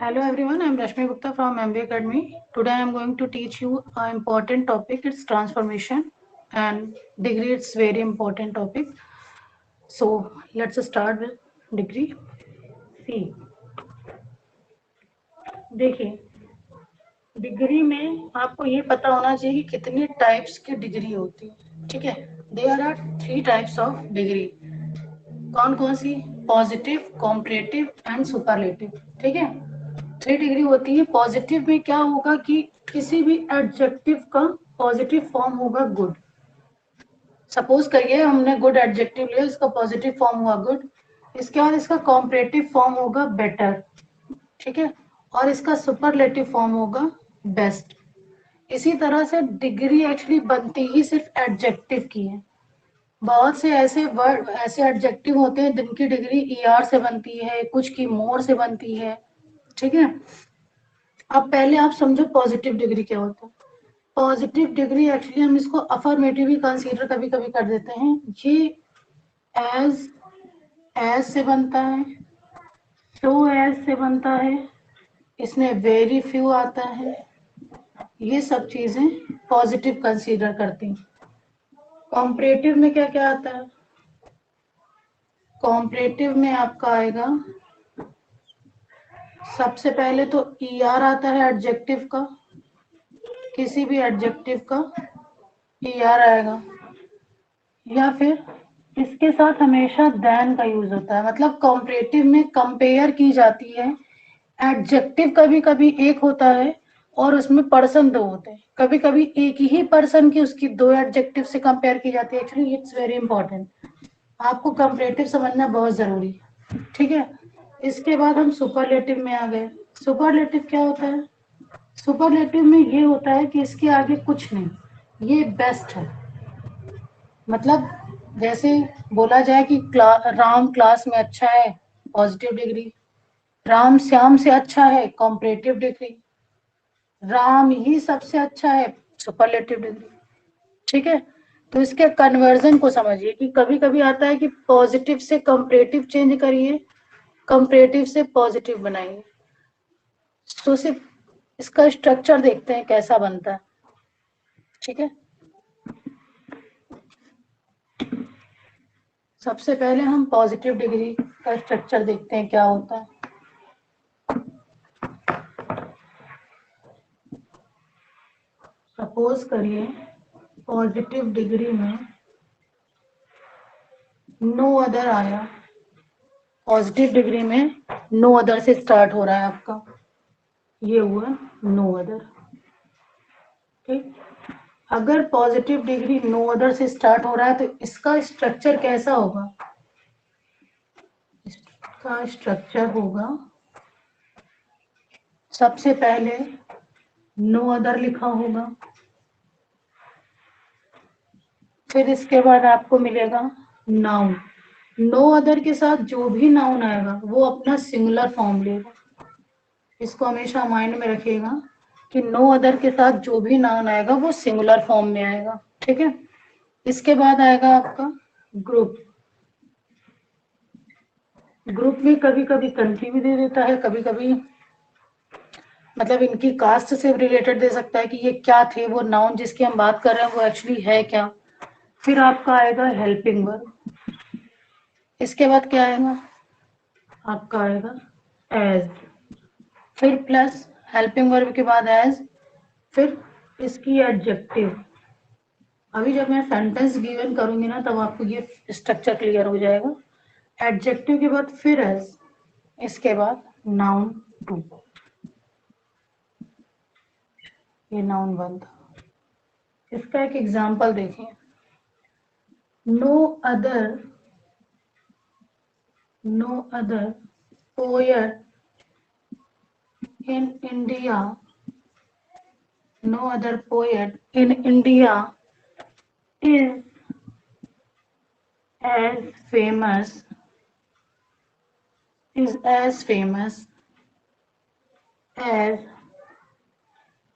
Hello everyone, I am Rashmi Gupta from MBA Academy. Today I am going to teach you an important topic. It's transformation and degree. It's very important topic. So let's start with degree. See, देखिए degree में आपको ये पता होना चाहिए कि कितनी types की डिग्री होती है. ठीक है, there are 3 types of degree. कौन कौन सी? Positive, comparative and superlative. ठीक है, 3 डिग्री होती है. पॉजिटिव में क्या होगा कि किसी भी एडजेक्टिव का पॉजिटिव फॉर्म होगा गुड. सपोज करिए हमने गुड एडजेक्टिव लिया, इसका पॉजिटिव फॉर्म हुआ गुड. इसके बाद इसका कॉम्परेटिव फॉर्म होगा बेटर. ठीक है, और इसका सुपरलेटिव फॉर्म होगा बेस्ट. इसी तरह से डिग्री एक्चुअली बनती ही सिर्फ एडजेक्टिव की है. बहुत से ऐसे वर्ड, ऐसे एडजेक्टिव होते हैं जिनकी डिग्री ER से बनती है, कुछ की मोर से बनती है. ठीक है, अब पहले आप समझो पॉजिटिव डिग्री क्या होता है. पॉजिटिव डिग्री एक्चुअली हम इसको अफर्मेटिव ही कंसीडर कभी कभी कर देते हैं. ये एज एज से बनता है, सो एज से बनता है, इसमें वेरी फ्यू आता है. ये सब चीजें पॉजिटिव कंसीडर करती हैं. कॉम्परेटिव में क्या क्या आता है? कॉम्परेटिव में आपका आएगा सबसे पहले तो ER आता है एडजेक्टिव का. किसी भी एडजेक्टिव का ER आएगा, या फिर इसके साथ हमेशा देन का यूज होता है. मतलब कॉम्परेटिव में कंपेयर की जाती है. एडजेक्टिव कभी कभी एक होता है और उसमें पर्सन 2 होते हैं. कभी कभी एक ही पर्सन की उसकी 2 एडजेक्टिव से कंपेयर की जाती है. Actually it's very important. आपको कंपैरेटिव समझना बहुत जरूरी है. ठीक है, इसके बाद हम सुपरलेटिव में आ गए. सुपरलेटिव क्या होता है? सुपरलेटिव में ये होता है कि इसके आगे कुछ नहीं, ये बेस्ट है. मतलब जैसे बोला जाए कि राम क्लास में अच्छा है, पॉजिटिव डिग्री. राम श्याम से अच्छा है, कॉम्परेटिव डिग्री. राम ही सबसे अच्छा है, सुपरलेटिव डिग्री. ठीक है, तो इसके कन्वर्जन को समझिए कि कभी कभी आता है कि पॉजिटिव से कंपरेटिव चेंज करिए, कंपरेटिव से पॉजिटिव बनाइए. तो सिर्फ इसका स्ट्रक्चर देखते हैं कैसा बनता है. ठीक है, सबसे पहले हम पॉजिटिव डिग्री का स्ट्रक्चर देखते हैं क्या होता है. सपोज करिए पॉजिटिव डिग्री में नो अदर आया. पॉजिटिव डिग्री में नो अदर से स्टार्ट हो रहा है आपका, ये हुआ नो अदर. ठीक, अगर पॉजिटिव डिग्री नो अदर से स्टार्ट हो रहा है तो इसका स्ट्रक्चर कैसा होगा? इसका स्ट्रक्चर होगा सबसे पहले नो अदर लिखा होगा, फिर इसके बाद आपको मिलेगा नाउन. नो अदर के साथ जो भी नाउन आएगा वो अपना सिंगुलर फॉर्म लेगा. इसको हमेशा माइंड में रखिएगा कि नो अदर के साथ जो भी नाउन आएगा वो सिंगुलर फॉर्म में आएगा. ठीक है, इसके बाद आएगा आपका ग्रुप. ग्रुप में कभी कभी कंट्री भी दे देता है, कभी कभी मतलब इनकी कास्ट से रिलेटेड दे सकता है कि ये क्या थे, वो नाउन जिसकी हम बात कर रहे हैं वो एक्चुअली है क्या. फिर आपका आएगा हेल्पिंग वर्ब. इसके बाद क्या आएगा? आपका आएगा एज. फिर प्लस हेल्पिंग वर्ब के बाद एज, फिर इसकी एडजेक्टिव. अभी जब मैं सेंटेंस गिवन करूंगी ना तब आपको ये स्ट्रक्चर क्लियर हो जाएगा. एडजेक्टिव के बाद फिर एज, इसके बाद नाउन 2. ये नाउन 1 था. इसका एक एग्जांपल देखिए. No other, no other poet in India, no other poet in India is as famous, is as famous as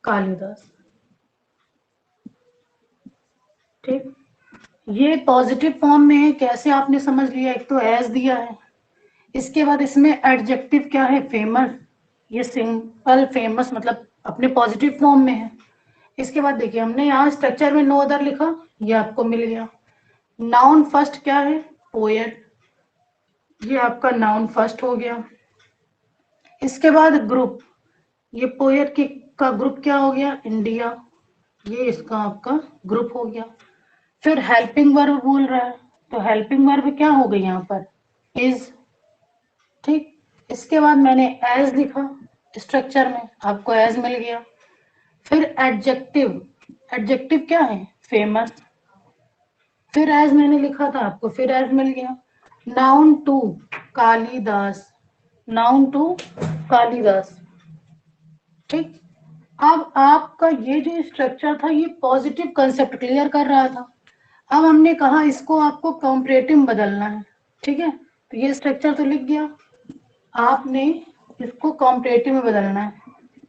Kalidas. ठीक, ये पॉजिटिव फॉर्म में है. कैसे आपने समझ लिया? एक तो एज दिया है, इसके बाद इसमें एडजेक्टिव क्या है? फेमस. ये सिंपल फेमस मतलब अपने पॉजिटिव फॉर्म में है। इसके बाद देखिए हमने यहाँ स्ट्रक्चर में नो अदर लिखा, ये आपको मिल गया। नाउन फर्स्ट क्या है, पोएट, ये आपका नाउन फर्स्ट हो गया। इसके बाद ग्रुप, ये पोएट की का ग्रुप क्या हो गया, इंडिया, ये इसका आपका ग्रुप हो गया। फिर हेल्पिंग वर्ब बोल रहा है, तो हेल्पिंग वर्ब क्या हो गई यहाँ पर, इज। ठीक, इसके बाद मैंने एज लिखा स्ट्रक्चर में, आपको एज मिल गया। फिर एडजेक्टिव, एडजेक्टिव क्या है, फेमस, फिर एज मैंने लिखा था आपको, फिर एज मिल गया। Noun two, Kalidas, noun two Kalidas. ठीक, अब आपका ये जो स्ट्रक्चर था ये पॉजिटिव कंसेप्ट क्लियर कर रहा था। अब हमने कहा इसको आपको कॉम्परेटिव बदलना है। ठीक है, तो ये स्ट्रक्चर तो लिख गया, आपने इसको कॉम्परेटिव में बदलना है।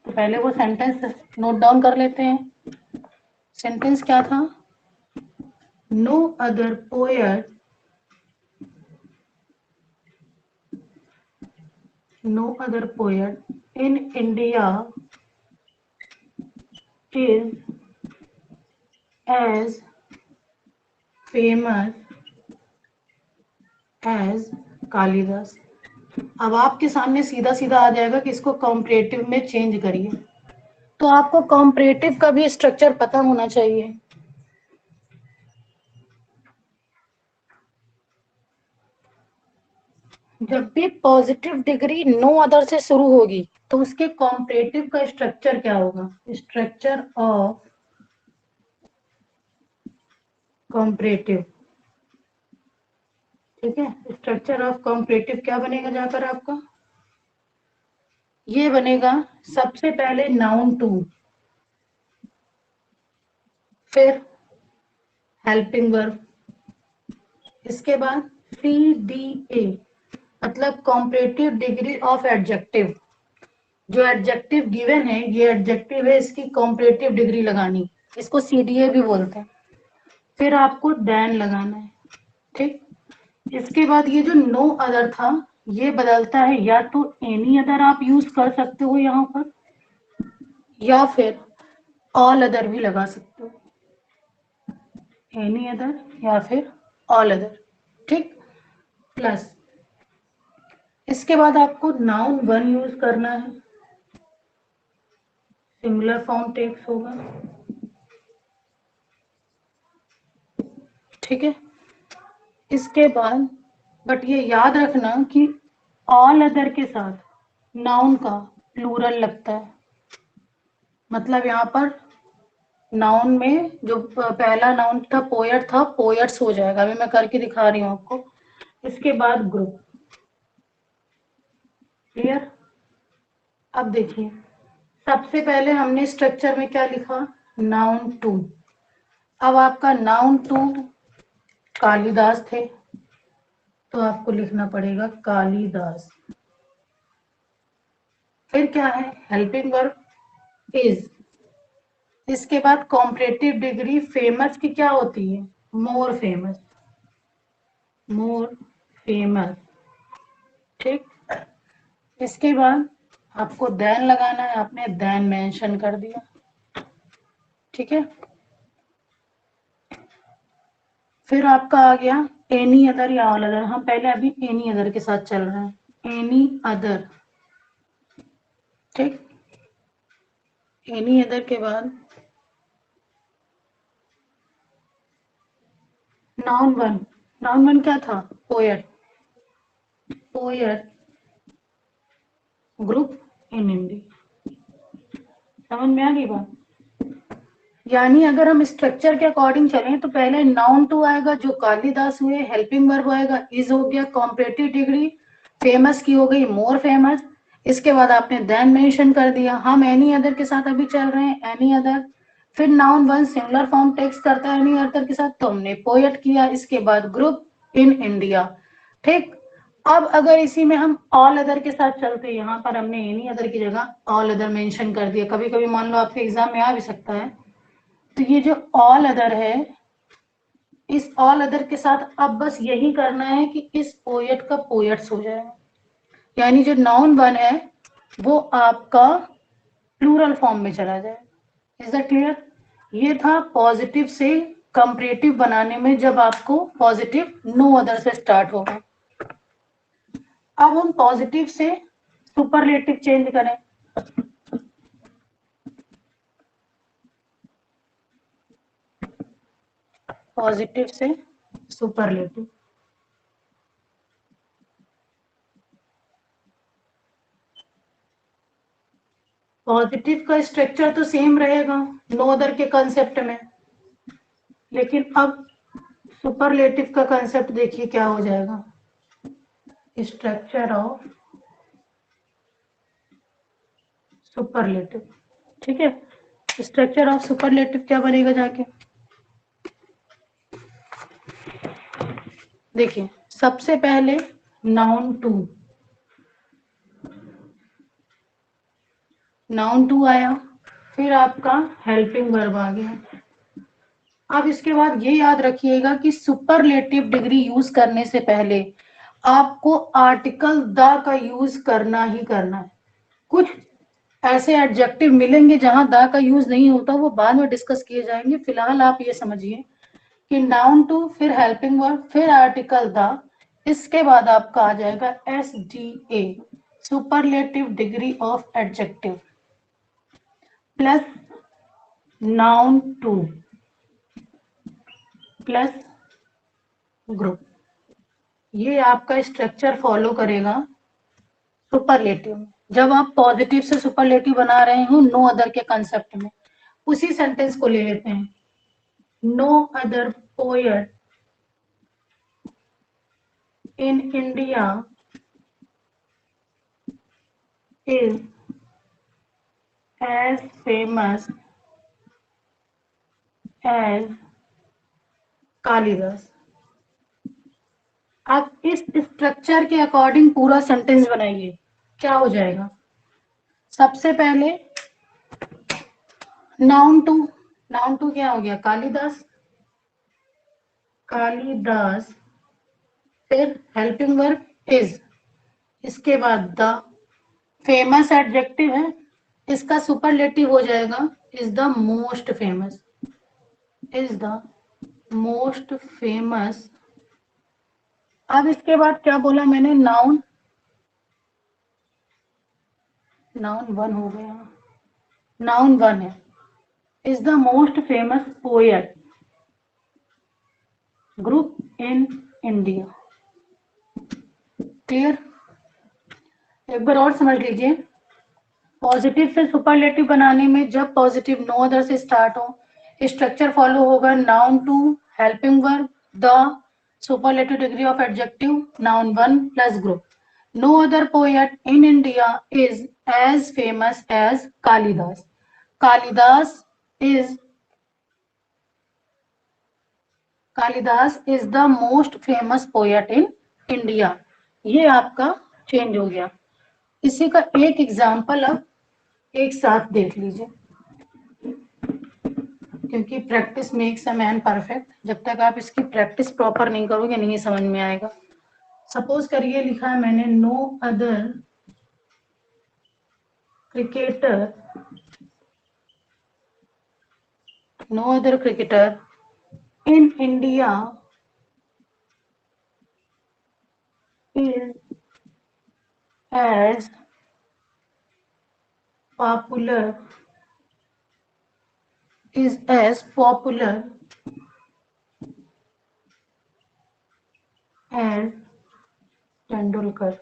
तो पहले वो सेंटेंस नोट डाउन कर लेते हैं। सेंटेंस क्या था, no other poet, no other poet in India is as famous as Kalidas. अब आपके सामने सीधा सीधा आ जाएगा कि इसको कॉम्परेटिव में चेंज करिए, तो आपको कॉम्परेटिव का भी स्ट्रक्चर पता होना चाहिए। जब भी पॉजिटिव डिग्री नो अदर से शुरू होगी तो उसके कॉम्परेटिव का स्ट्रक्चर क्या होगा, स्ट्रक्चर ऑफ कॉम्परेटिव। ठीक है, स्ट्रक्चर ऑफ कॉम्परेटिव क्या बनेगा जाकर आपका, ये बनेगा सबसे पहले नाउन टू, फिर हेल्पिंग वर्ब, इसके बाद CDA मतलब कॉम्परेटिव डिग्री ऑफ एडजेक्टिव। जो एडजेक्टिव गिवन है ये एडजेक्टिव है, इसकी कॉम्परेटिव डिग्री लगानी, इसको CDA भी बोलते हैं। फिर आपको देन लगाना है। ठीक, इसके बाद ये जो नो अदर था ये बदलता है, या तो एनी अदर आप यूज कर सकते हो यहाँ पर, या फिर ऑल अदर भी लगा सकते हो, एनी अदर या फिर ऑल अदर। ठीक, प्लस इसके बाद आपको नाउन वन यूज करना है, सिंगुलर फॉर्म टेक्स होगा। ठीक है, इसके बाद बट ये याद रखना कि ऑल अदर के साथ नाउन का प्लूरल लगता है, मतलब यहाँ पर नाउन में जो पहला नाउन था पोएट था, पोएट्स हो जाएगा, अभी मैं करके दिखा रही हूँ आपको। इसके बाद ग्रुप, क्लियर। अब देखिए सबसे पहले हमने स्ट्रक्चर में क्या लिखा, नाउन टू। अब आपका नाउन टू कालिदास थे, तो आपको लिखना पड़ेगा कालिदास। फिर क्या है, हेल्पिंग वर्ब इज। इसके बाद कॉम्परेटिव डिग्री फेमस की क्या होती है, मोर फेमस, मोर फेमस। ठीक, इसके बाद आपको देन लगाना है, आपने देन मेंशन कर दिया। ठीक है, फिर आपका आ गया एनी अदर या ऑल अदर। हम पहले अभी एनी अदर के साथ चल रहे हैं, एनी अदर। ठीक, एनी अदर के बाद नाउन वन, नाउन वन क्या था, poet, poet group in India. समझ में आ गई बात, यानी अगर हम स्ट्रक्चर के अकॉर्डिंग चलें तो पहले नाउन टू आएगा जो कालिदास हुए, हेल्पिंग वर्ब आएगा इज हो गया, कॉम्परेटिव डिग्री फेमस की हो गई मोर फेमस। इसके बाद आपने देन मेंशन कर दिया। हम एनी अदर के साथ अभी चल रहे हैं, एनी अदर। फिर noun one singular form text करता है एनी अदर के साथ, तो हमने पोएट किया। इसके बाद ग्रुप इन इंडिया। ठीक, अब अगर इसी में हम ऑल अदर के साथ चलते हैं, यहाँ पर हमने एनी अदर की जगह ऑल अदर मेंशन कर दिया। कभी कभी मान लो आपके एग्जाम में आ भी सकता है, तो ये जो ऑल अदर है, इस ऑल अदर के साथ अब बस यही करना है कि इस पोएट का पोएट्स हो जाए, यानी जो नाउन वन है वो आपका प्लूरल फॉर्म में चला जाए। Is that clear? ये था पॉजिटिव से कंपैरेटिव बनाने में, जब आपको पॉजिटिव नो अदर से स्टार्ट होगा। अब हम पॉजिटिव से सुपरलेटिव चेंज करें। पॉजिटिव से सुपरलेटिव। पॉजिटिव का स्ट्रक्चर तो सेम रहेगा नो अदर के कंसेप्ट में, लेकिन अब सुपरलेटिव का कंसेप्ट देखिए क्या हो जाएगा। स्ट्रक्चर ऑफ सुपरलेटिव, ठीक है। स्ट्रक्चर ऑफ सुपरलेटिव क्या बनेगा जाके, देखिए सबसे पहले नाउन टू, नाउन टू आया, फिर आपका हेल्पिंग वर्ब आ गया। अब इसके बाद ये याद रखिएगा कि सुपरलेटिव डिग्री यूज करने से पहले आपको आर्टिकल द का यूज करना ही करना है। कुछ ऐसे एडजेक्टिव मिलेंगे जहां द का यूज नहीं होता, वो बाद में डिस्कस किए जाएंगे। फिलहाल आप ये समझिए कि नाउन टू, फिर हेल्पिंग वर्ब, फिर आर्टिकल द, इसके बाद आपका आ जाएगा SDA, superlative degree of adjective, plus noun two plus group. ये आपका स्ट्रक्चर फॉलो करेगा सुपरलेटिव में। जब आप पॉजिटिव से सुपरलेटिव बना रहे हो नो अदर के कंसेप्ट में, उसी सेंटेंस को ले लेते हैं। No other poet in India is as famous as Kalidas. आप इस स्ट्रक्चर के अकॉर्डिंग पूरा सेंटेंस बनाइए, क्या हो जाएगा। सबसे पहले नाउन टू, नाउन टू क्या हो गया, कालिदास, कालिदास, फिर हेल्पिंग वर्ब इज, इसके बाद द, फेमस एडजेक्टिव है, इसका सुपरलेटिव हो जाएगा is the most famous, is the most famous. अब इसके बाद क्या बोला मैंने, नाउन, नाउन वन हो गया, नाउन वन है, is the most famous poet group in India. Clear? एक बार और समझ लीजिए। पॉजिटिव से सुपरलेटिव बनाने में जब पॉजिटिव नो अदर से स्टार्ट हो, स्ट्रक्चर फॉलो होगा noun two, helping verb, the, superlative degree of adjective, noun one plus group. No other poet in India is as famous as Kalidas, Kalidas is, Kalidas is the most famous poet in India. ये आपका change हो गया। इसी का एक example अब एक साथ देख लीजिए, क्योंकि practice makes a man perfect. जब तक आप इसकी प्रैक्टिस प्रॉपर नहीं करोगे नहीं समझ में आएगा। सपोज करिए लिखा है मैंने, no other cricketer, no other cricketer in India is as popular, is as popular as Tendulkar.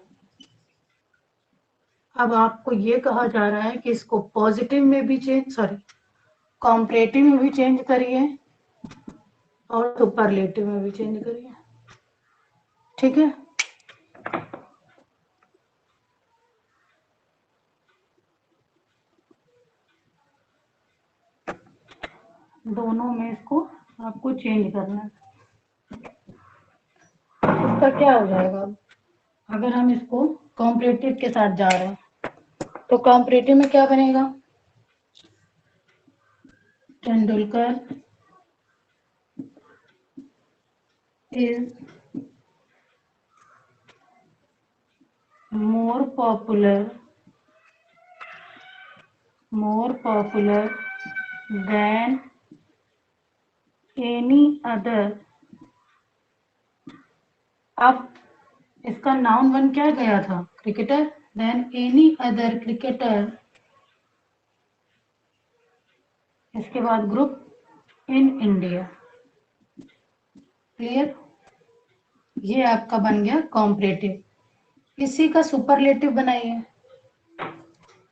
अब आपको ये कहा जा रहा है कि इसको पॉजिटिव में भी चेंज, सॉरी कॉम्परेटिव में भी चेंज करिए और सुपरलेटिव में भी चेंज करिए, ठीक है। दोनों में इसको आपको चेंज करना है। इसका क्या हो जाएगा, अगर हम इसको कॉम्परेटिव के साथ जा रहे हैं तो कॉम्परेटिव में क्या बनेगा, Tendulkar is more popular more popular than any other। अब इसका नाउन वन क्या गया था? Cricketer. Then any other cricketer, इसके बाद ग्रुप इन इंडिया। क्लियर? ये आपका बन गया कॉम्परेटिव। इसी का सुपरलेटिव बनाइए।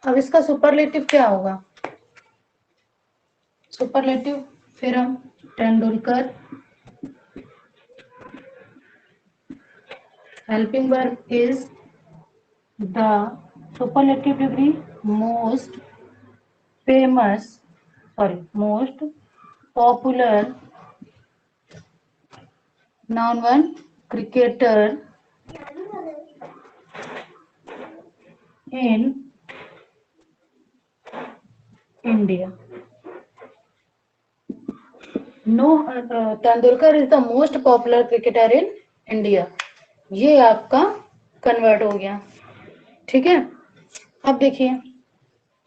अब इसका सुपरलेटिव क्या होगा? सुपरलेटिव फिर हम Tendulkar, helping verb is the superlative degree most famous, sorry most popular noun one cricketer in India. No, Tendulkar is the most popular cricketer in India. ये आपका कन्वर्ट हो गया। ठीक है, अब देखिए,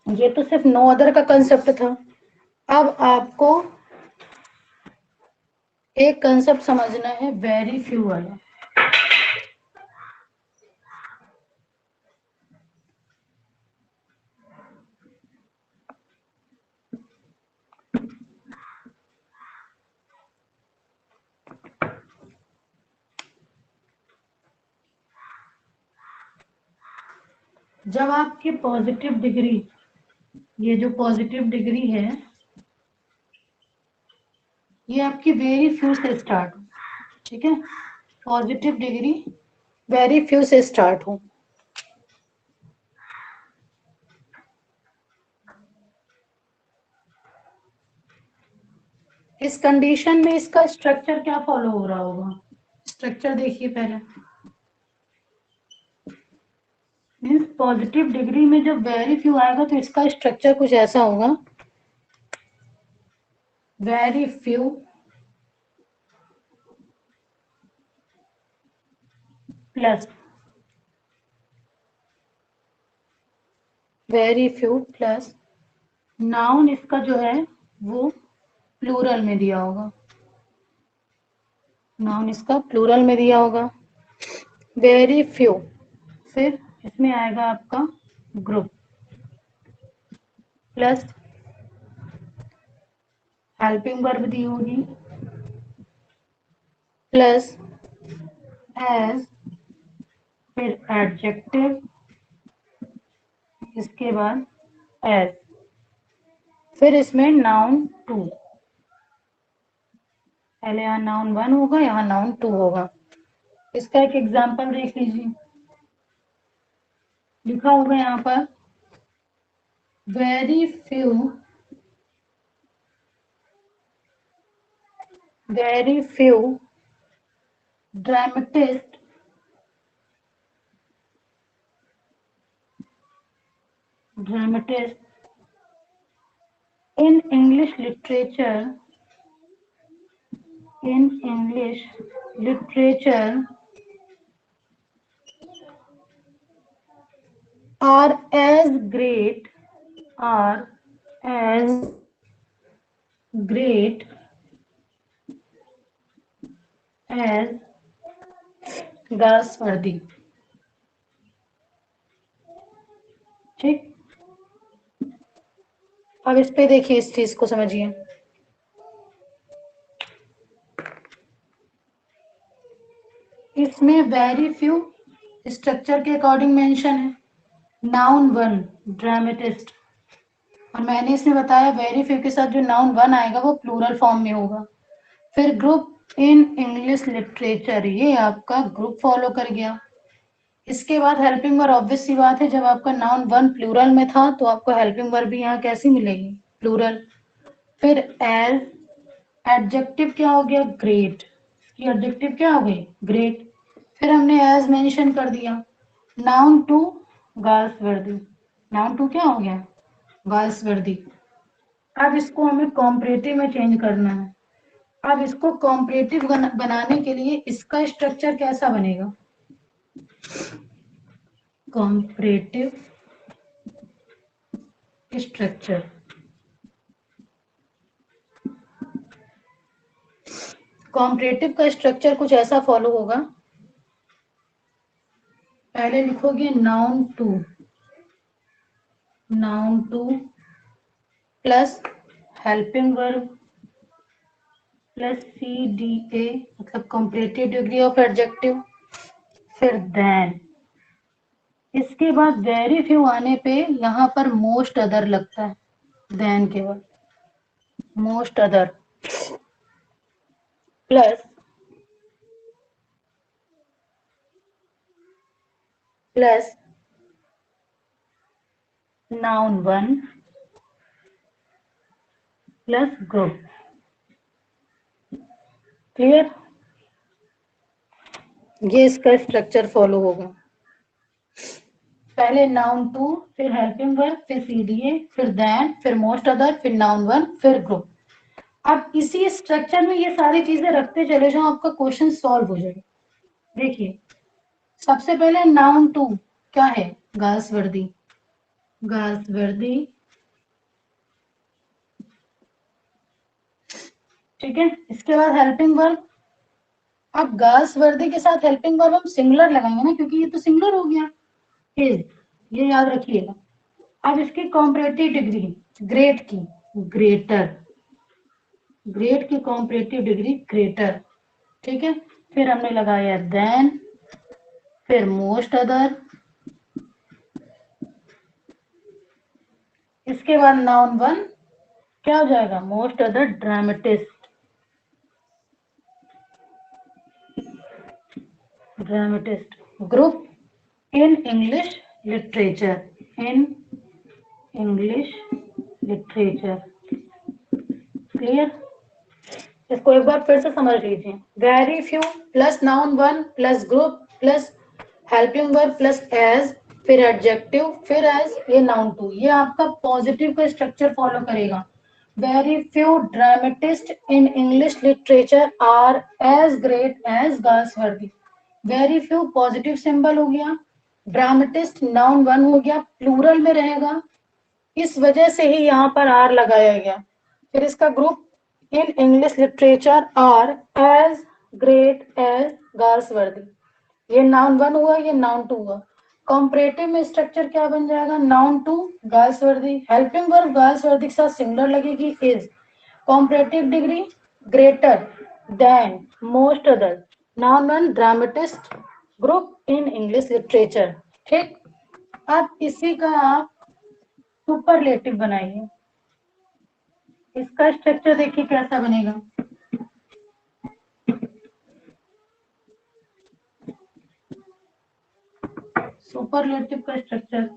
ये तो सिर्फ नो अदर का कंसेप्ट था। अब आपको एक कंसेप्ट समझना है, वेरी फ्यू वाला। जब आपकी पॉजिटिव डिग्री, ये जो पॉजिटिव डिग्री है, ये आपकी वेरी फ्यू से स्टार्ट हो। ठीक है, पॉजिटिव डिग्री वेरी फ्यू से स्टार्ट हो। इस कंडीशन में इसका स्ट्रक्चर क्या फॉलो हो रहा होगा? स्ट्रक्चर देखिए पहले। मीन्स पॉजिटिव डिग्री में जब वेरी फ्यू आएगा तो इसका स्ट्रक्चर कुछ ऐसा होगा, very few plus, very few plus noun इसका जो है वो प्लूरल में दिया होगा। नाउन इसका प्लूरल में दिया होगा, वेरी फ्यू। फिर इसमें आएगा आपका ग्रुप प्लस हेल्पिंग वर्ब दी होगी प्लस एज, फिर एडजेक्टिव, इसके बाद एज, फिर इसमें नाउन टू। पहले यहाँ नाउन वन होगा, यहाँ नाउन टू होगा। इसका एक एग्जांपल देख लीजिए, लिखा होगा यहाँ पर, very few, very few dramatist in English literature, in English literature are as great, are as great as गास्वर्दी। ठीक, अब इस पे देखिए, इस चीज को समझिए। इसमें वेरी फ्यू स्ट्रक्चर के अकॉर्डिंग मेंशन है, नाउन वन ड्रामेटिस्ट, और मैंने इसमें बताया वेरी फ्यू के साथ जो नाउन वन आएगा वो प्लूरल फॉर्म में होगा। फिर ग्रुप इन इंग्लिश लिटरेचर, ये आपका ग्रुप फॉलो कर गया। इसके बाद हेल्पिंग वर्ब, ऑब्वियस सी बात है, जब आपका नाउन वन प्लूरल में था तो आपको हेल्पिंग वर्ब भी यहाँ कैसी मिलेगी? प्लूरल। फिर एज, एडजेक्टिव क्या हो गया? ग्रेट, की एडजेक्टिव क्या हो गई? ग्रेट। फिर हमने एज मेंशन कर दिया। Noun two Galsworthy, noun two क्या हो गया? गाल्सवर्दी। अब इसको हमें कॉम्परेटिव में चेंज करना है। अब इसको कॉम्परेटिव बनाने के लिए इसका स्ट्रक्चर कैसा बनेगा? Comparative structure. कॉम्परेटिव का स्ट्रक्चर कुछ ऐसा फॉलो होगा। पहले लिखोगे noun two plus helping verb plus C D A, मतलब कॉम्परेटिव डिग्री ऑफ एडजेक्टिव, फिर देन। इसके बाद वेरी फ्यू आने पे यहाँ पर मोस्ट अदर लगता है, देन के बाद most other plus noun one plus group. Clear? ये इसका स्ट्रक्चर फॉलो होगा। पहले नाउन टू, फिर हेल्पिंग वर्ब, फिर सीडीए, फिर देन, फिर मोस्ट अदर, फिर नाउन वन, फिर ग्रुप। अब इसी स्ट्रक्चर में ये सारी चीजें रखते चले जाओ, आपका क्वेश्चन सॉल्व हो जाएगा। देखिए, सबसे पहले नाउन टू क्या है? गर्ल्स वर्दी, गर्ल्स वर्दी, ठीक है। इसके बाद हेल्पिंग वर्ब। अब गर्ल्स वर्दी के साथ हेल्पिंग वर्ब हम सिंगुलर लगाएंगे ना, क्योंकि ये तो सिंगुलर हो गया, इज, ये याद रखिएगा। अब इसकी कॉम्परेटिव डिग्री ग्रेट की, ग्रेटर, ग्रेट की कॉम्परेटिव डिग्री ग्रेटर, ठीक है। फिर हमने लगाया देन, फिर मोस्ट अदर, इसके बाद नाउन वन क्या हो जाएगा? Most other dramatist, dramatist. Group in English literature, in English literature. Clear? इसको एक बार फिर से समझ लीजिए। Very few plus noun one plus group plus helping verb plus as, फिर एडजेक्टिव, फिर एज, ये नाउन टू। ये आपका पॉजिटिव का स्ट्रक्चर फॉलो करेगा। Very few dramatist in English literature are as great as Galsworthy. Very few positive symbol हो गया, dramatist noun one हो गया, प्लूरल में रहेगा, इस वजह से ही यहाँ पर आर लगाया गया। फिर इसका group in English literature are as great as Galsworthy, ये नाउन वन हुआ, ये नाउन टू हुआ। कॉम्परेटिव में स्ट्रक्चर क्या बन जाएगा? Noun two Galsworthy, helping verb Galsworthy के साथ सिंगुलर लगेगी is, comparative degree greater than most other, noun one dramatist, group in English literature. ठीक, अब इसी का आप सुपरलेटिव बनाइए। इसका स्ट्रक्चर देखिए कैसा बनेगा। सुपरलेटिव का स्ट्रक्चर,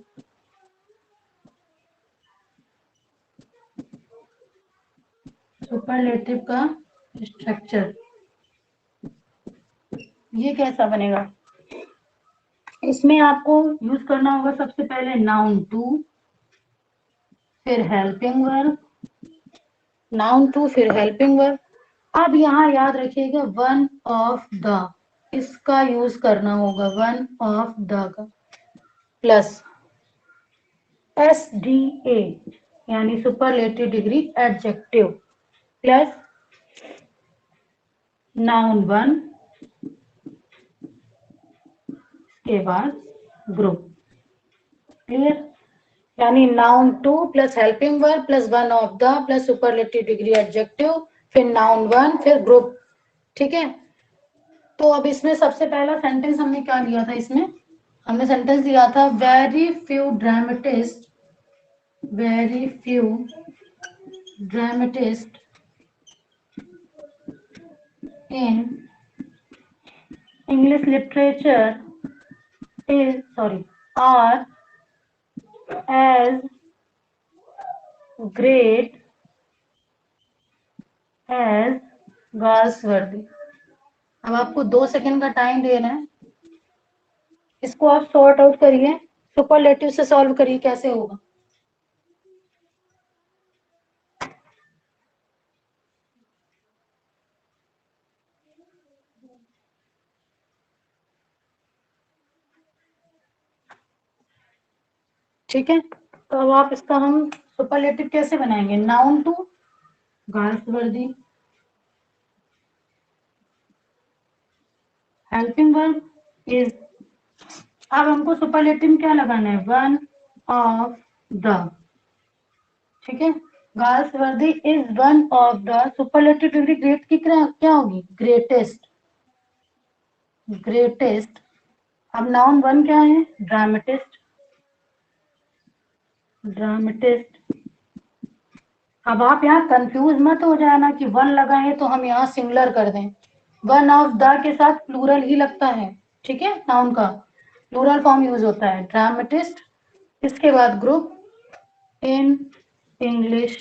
सुपरलेटिव का स्ट्रक्चर ये कैसा बनेगा? इसमें आपको यूज करना होगा सबसे पहले नाउन टू, फिर हेल्पिंग वर्ब, नाउन टू फिर हेल्पिंग वर्ब। अब यहाँ याद रखिएगा वन ऑफ द, इसका यूज करना होगा, वन ऑफ द का, प्लस एस डी ए यानी superlative degree adjective, plus noun one के बाद ग्रुप। क्लियर? यानी noun two plus helping verb plus one of the plus superlative degree adjective, फिर noun one, फिर group. ठीक है, तो अब इसमें सबसे पहला सेंटेंस हमने क्या लिया था? इसमें हमने सेंटेंस लिया था very few dramatist, very few dramatist in English literature is sorry are as great as Galsworthy। अब आपको 2 सेकंड का टाइम देना है, इसको आप सॉर्ट आउट करिए, सुपरलेटिव से सॉल्व करिए कैसे होगा। ठीक है, तो अब आप इसका हम सुपरलेटिव कैसे बनाएंगे? Noun two Galsworthy, helping verb is, अब हमको सुपरलेटिव क्या लगाना है? वन ऑफ द, ठीक है। गर्ल्स वर्दी is one of the, superlative degree great की क्या होगी? Greatest, greatest. अब नाउन वन क्या है? Dramatist, dramatist. अब आप यहाँ कंफ्यूज मत हो जाना कि वन लगा है तो हम यहाँ सिंगुलर कर दें। वन ऑफ द के साथ प्लूरल ही लगता है, ठीक है, नाउन का प्लूरल फॉर्म यूज होता है, ड्रामेटिस्ट। इसके बाद group in English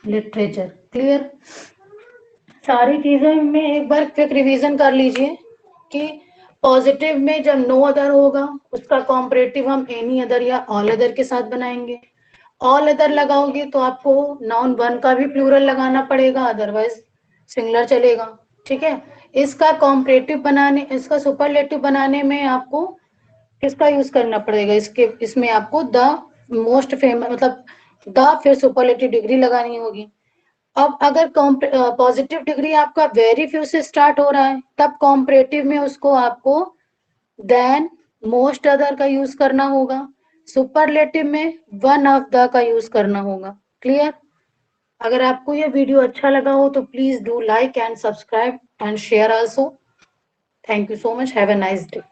literature. Clear? सारी चीजें में एक बार क्विक रिवीजन कर लीजिए कि पॉजिटिव में जब नो अदर होगा उसका कॉम्परेटिव हम एनी अदर या ऑल अदर के साथ बनाएंगे। ऑल अदर लगाओगे तो आपको नाउन वन का भी प्लूरल लगाना पड़ेगा, अदरवाइज सिंगुलर चलेगा, ठीक है। इसका कॉम्परेटिव बनाने, इसका सुपरलेटिव बनाने में आपको किसका यूज करना पड़ेगा? इसमें आपको द मोस्ट फेमस, मतलब द फिर सुपरलेटिव डिग्री लगानी होगी। अब अगर पॉजिटिव डिग्री आपका वेरी फ्यू से स्टार्ट हो रहा है तब कॉम्परेटिव में उसको आपको देन मोस्ट अदर का यूज करना होगा, सुपरलेटिव में वन ऑफ द का यूज करना होगा। क्लियर? अगर आपको ये वीडियो अच्छा लगा हो तो please do like and subscribe and share also. Thank you so much, have a nice day.